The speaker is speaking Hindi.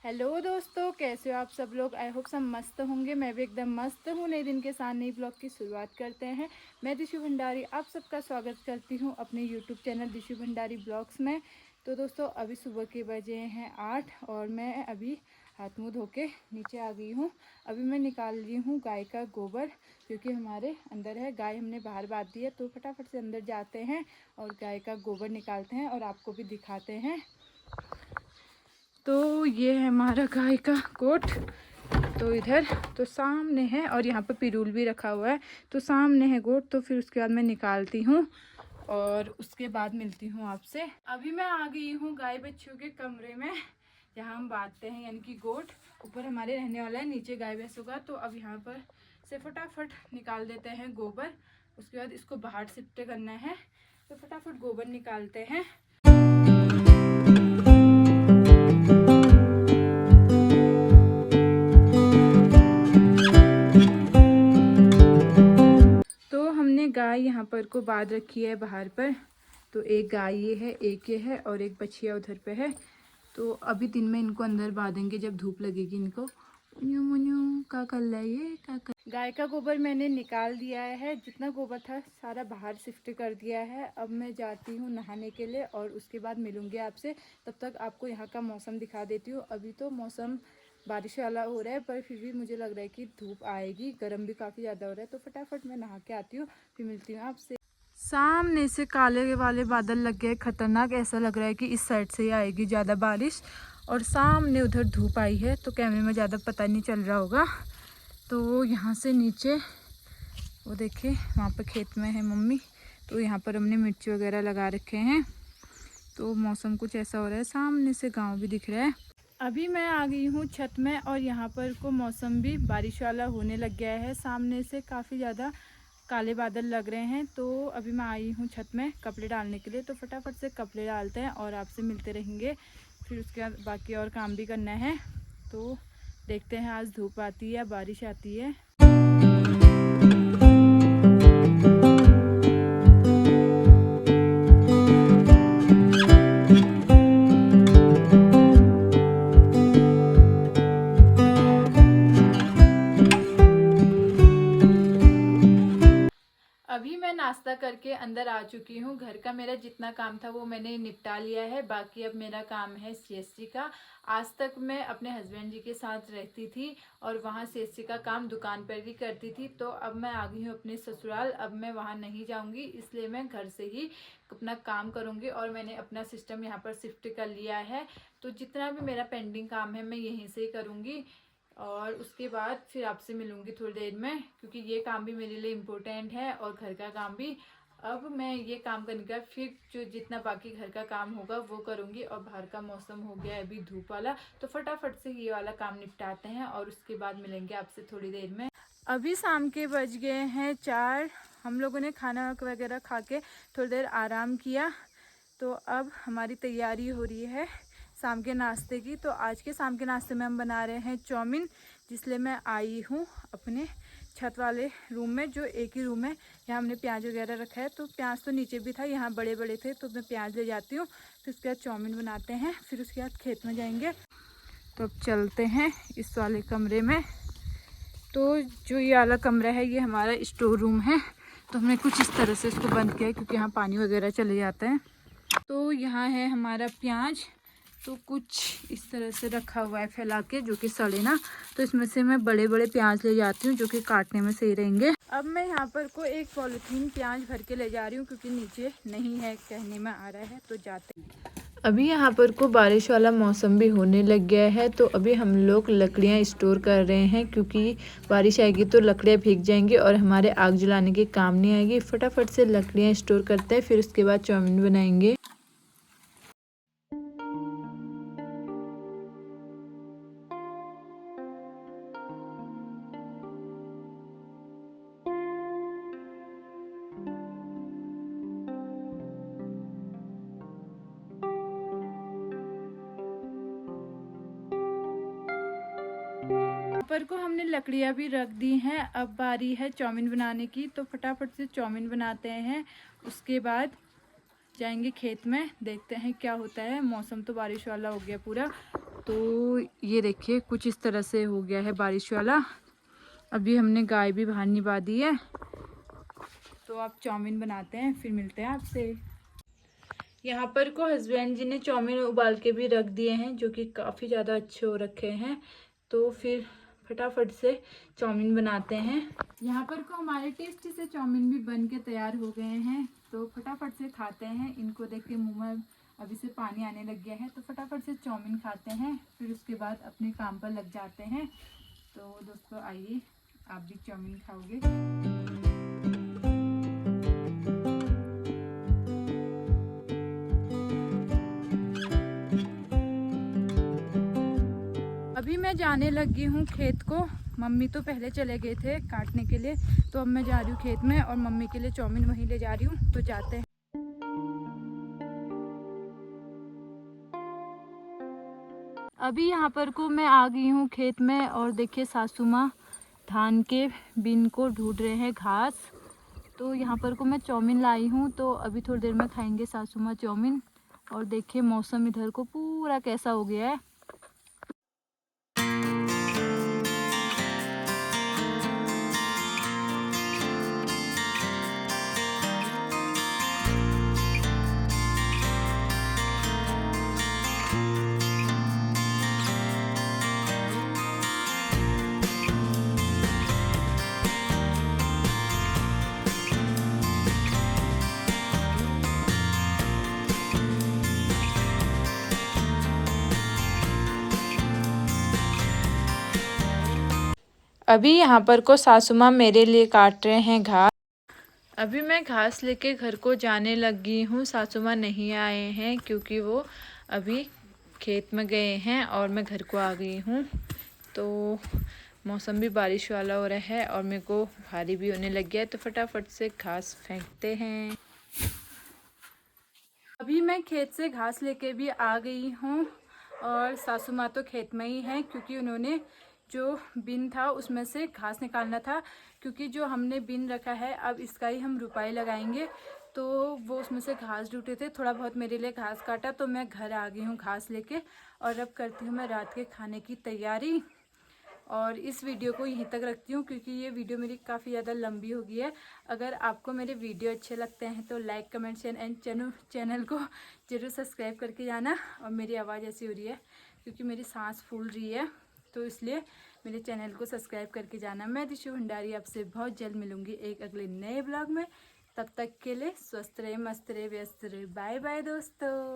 हेलो दोस्तों, कैसे हो आप सब लोग। आई होप सब मस्त होंगे। मैं भी एकदम मस्त हूँ। नए दिन के साथ नई ब्लॉग की शुरुआत करते हैं। मैं दिशु भंडारी आप सबका स्वागत करती हूँ अपने यूट्यूब चैनल दिशु भंडारी ब्लॉग्स में। तो दोस्तों अभी सुबह के बजे हैं 8 और मैं अभी हाथ मुँह धो के नीचे आ गई हूँ। अभी मैं निकाल रही हूँ गाय का गोबर, क्योंकि हमारे अंदर है गाय, हमने बाहर बांध दी है। तो फटाफट से अंदर जाते हैं और गाय का गोबर निकालते हैं और आपको भी दिखाते हैं। तो ये है हमारा गाय का कोट। तो इधर तो सामने है और यहाँ पे पिरूल भी रखा हुआ है। तो सामने है गोट। तो फिर उसके बाद मैं निकालती हूँ और उसके बाद मिलती हूँ आपसे। अभी मैं आ गई हूँ गाय बच्चों के कमरे में, जहाँ हम बांधते हैं यानी कि गोट। ऊपर हमारे रहने वाला है, नीचे गाय भैंसों का। तो अब यहाँ पर से फटाफट निकाल देते हैं गोबर। उसके बाद इसको बाहर शिफ्ट करना है। तो फटाफट गोबर निकालते हैं। तो हमने गाय यहाँ पर को बांध रखी है बाहर पर। तो एक गाय ये है, एक ये है और एक बछिया उधर पे है। तो अभी दिन में इनको अंदर बांधेंगे जब धूप लगेगी इनको। मुन्यू मुन्यू का कर रहा है ये का कर। गाय का गोबर मैंने निकाल दिया है। जितना गोबर था सारा बाहर शिफ्ट कर दिया है। अब मैं जाती हूँ नहाने के लिए और उसके बाद मिलूंगी आपसे। तब तक आपको यहाँ का मौसम दिखा देती हूँ। अभी तो मौसम बारिश वाला हो रहा है, पर फिर भी मुझे लग रहा है कि धूप आएगी। गर्म भी काफ़ी ज़्यादा हो रहा है। तो फटाफट मैं नहा के आती हूँ, फिर मिलती हूँ आपसे। सामने से काले वाले बादल लग गए, खतरनाक। ऐसा लग रहा है कि इस साइड से ही आएगी ज़्यादा बारिश। और सामने उधर धूप आई है, तो कैमरे में ज़्यादा पता नहीं चल रहा होगा। तो यहाँ से नीचे वो देखिए, वहाँ पर खेत में है मम्मी। तो यहाँ पर हमने मिर्ची वगैरह लगा रखे हैं। तो मौसम कुछ ऐसा हो रहा है। सामने से गाँव भी दिख रहा है। अभी मैं आ गई हूँ छत में और यहाँ पर को मौसम भी बारिश वाला होने लग गया है। सामने से काफ़ी ज़्यादा काले बादल लग रहे हैं। तो अभी मैं आई हूँ छत में कपड़े डालने के लिए। तो फटाफट से कपड़े डालते हैं और आपसे मिलते रहेंगे। फिर उसके बाद बाकी और काम भी करना है। तो देखते हैं आज धूप आती है या बारिश आती है। अभी मैं नाश्ता करके अंदर आ चुकी हूँ। घर का मेरा जितना काम था वो मैंने निपटा लिया है। बाकी अब मेरा काम है सीएससी का। आज तक मैं अपने हस्बैंड जी के साथ रहती थी और वहाँ सीएससी का काम दुकान पर भी करती थी। तो अब मैं आ गई हूँ अपने ससुराल। अब मैं वहाँ नहीं जाऊँगी, इसलिए मैं घर से ही अपना काम करूँगी। और मैंने अपना सिस्टम यहाँ पर शिफ्ट कर लिया है। तो जितना भी मेरा पेंडिंग काम है मैं यहीं से ही करूँगी। और उसके बाद फिर आपसे मिलूंगी थोड़ी देर में, क्योंकि ये काम भी मेरे लिए इम्पोर्टेंट है और घर का काम भी। अब मैं ये काम करने का फिर जो जितना बाकी घर का काम होगा वो करूंगी। और बाहर का मौसम हो गया है अभी धूप वाला। तो फटाफट से ये वाला काम निपटाते हैं और उसके बाद मिलेंगे आपसे थोड़ी देर में। अभी शाम के बज गए हैं 4। हम लोगों ने खाना वगैरह खा के थोड़ी देर आराम किया। तो अब हमारी तैयारी हो रही है शाम के नाश्ते की। तो आज के शाम के नाश्ते में हम बना रहे हैं चाउमीन, जिसलिए मैं आई हूँ अपने छत वाले रूम में, जो एक ही रूम है। यहाँ हमने प्याज वगैरह रखा है। तो प्याज तो नीचे भी था, यहाँ बड़े बड़े थे तो मैं प्याज ले जाती हूँ। फिर उसके बाद चाउमीन बनाते हैं, फिर उसके बाद खेत में जाएंगे। तो अब चलते हैं इस वाले कमरे में। तो जो ये वाला कमरा है ये हमारा स्टोर रूम है। तो हमने कुछ इस तरह से इसको बंद किया है, क्योंकि यहाँ पानी वगैरह चले जाता है। तो यहाँ है हमारा प्याज। तो कुछ इस तरह से रखा हुआ है फैला के, जो कि सड़े ना। तो इसमें से मैं बड़े बड़े प्याज ले जाती हूँ, जो कि काटने में सही रहेंगे। अब मैं यहाँ पर को एक पॉलीथीन प्याज भर के ले जा रही हूँ, क्योंकि नीचे नहीं है कहने में आ रहा है। तो जाते हैं। अभी यहाँ पर को बारिश वाला मौसम भी होने लग गया है। तो अभी हम लोग लकड़ियाँ स्टोर कर रहे हैं, क्योंकि बारिश आएगी तो लकड़ियाँ भीग जाएंगी और हमारे आग जलाने के काम नहीं आएगी। फटाफट से लकड़ियाँ स्टोर करते हैं, फिर उसके बाद चाउमीन बनाएंगे। पर को हमने लकड़ियाँ भी रख दी हैं। अब बारी है चाउमीन बनाने की। तो फटाफट से चाउमीन बनाते हैं, उसके बाद जाएंगे खेत में। देखते हैं क्या होता है। मौसम तो बारिश वाला हो गया पूरा। तो ये देखिए कुछ इस तरह से हो गया है बारिश वाला। अभी हमने गाय भी बाहर निभा दी है। तो आप चाउमीन बनाते हैं, फिर मिलते हैं आपसे। यहाँ पर को हस्बैंड जी ने चाउमीन उबाल के भी रख दिए हैं, जो कि काफ़ी ज़्यादा अच्छे हो रखे हैं। तो फिर फटाफट से चाउमीन बनाते हैं। यहाँ पर को हमारे टेस्टी से चाउमीन भी बन के तैयार हो गए हैं। तो फटाफट से खाते हैं। इनको देख के मुँह में अभी से पानी आने लग गया है। तो फटाफट से चाउमीन खाते हैं, फिर उसके बाद अपने काम पर लग जाते हैं। तो दोस्तों आइए, आप भी चाउमीन खाओगे। अभी मैं जाने लगी हूँ खेत को। मम्मी तो पहले चले गए थे काटने के लिए, तो अब मैं जा रही हूँ खेत में और मम्मी के लिए चाउमीन वहीं ले जा रही हूँ। तो जाते हैं। अभी यहाँ पर को मैं आ गई हूँ खेत में और देखिए सासू माँ धान के बिन को ढूंढ रहे हैं घास। तो यहाँ पर को मैं चाउमीन लाई हूँ, तो अभी थोड़ी देर में खाएंगे सासू माँ चाउमीन। और देखिए मौसम इधर को पूरा कैसा हो गया है। अभी यहाँ पर को सासू माँ मेरे लिए काट रहे हैं घास। अभी मैं घास लेके घर को जाने लगी हूँ। सासू माँ नहीं आए हैं क्योंकि वो अभी खेत में गए हैं और मैं घर को आ गई हूँ। तो मौसम भी बारिश वाला हो रहा है और मेरे को भारी भी होने लग गया है। तो फटाफट से घास फेंकते हैं। अभी मैं खेत से घास लेके भी आ गई हूँ और सासू माँ तो खेत में ही हैं, क्योंकि उन्होंने जो बिन था उसमें से घास निकालना था। क्योंकि जो हमने बिन रखा है अब इसका ही हम रुपाई लगाएंगे। तो वो उसमें से घास ढूंढे थे, थोड़ा बहुत मेरे लिए घास काटा। तो मैं घर आ गई हूँ घास लेके और अब करती हूँ मैं रात के खाने की तैयारी। और इस वीडियो को यहीं तक रखती हूँ क्योंकि ये वीडियो मेरी काफ़ी ज़्यादा लंबी हो गई है। अगर आपको मेरे वीडियो अच्छे लगते हैं तो like comment share and channel को ज़रूर सब्सक्राइब करके जाना। और मेरी आवाज़ ऐसी हो रही है क्योंकि मेरी सांस फूल रही है, तो इसलिए मेरे चैनल को सब्सक्राइब करके जाना। मैं दिशु भंडारी आपसे बहुत जल्द मिलूँगी एक अगले नए ब्लॉग में। तब तक के लिए स्वस्थ रहे, मस्त रहे, व्यस्त रहे। बाय बाय दोस्तों।